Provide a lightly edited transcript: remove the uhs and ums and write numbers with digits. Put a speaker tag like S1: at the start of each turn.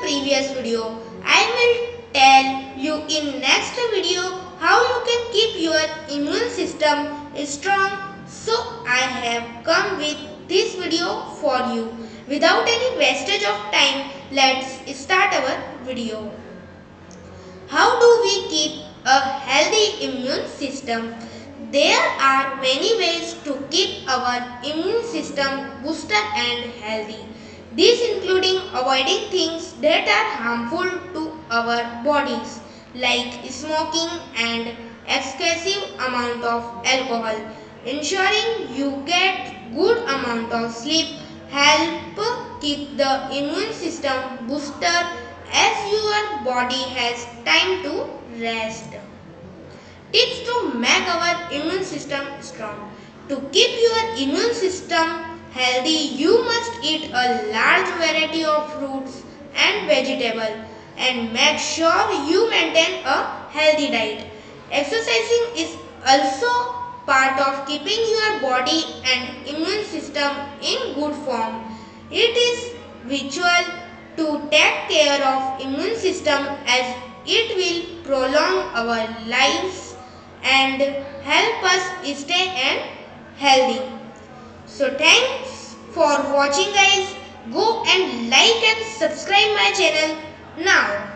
S1: previous video, I will tell you in next video how you can keep your immune system strong. So I have come with this video for you. Without any wastage of time, let's start our video. How do we keep a healthy immune system? There are many ways to keep our immune system boosted and healthy. These including avoiding things that are harmful to our bodies like smoking and excessive amount of alcohol. Ensuring you get good amount of sleep help keep the immune system boosted as your body has time to rest. Tips to make our immune system strong. To keep your immune system healthy, you must eat a large variety of fruits and vegetables and make sure you maintain a healthy diet. Exercising is also part of keeping your body and immune system in good form. It is vital to take care of immune system as it will prolong our lives and help us stay and healthy. So thanks for watching guys. Go and like and subscribe my channel now.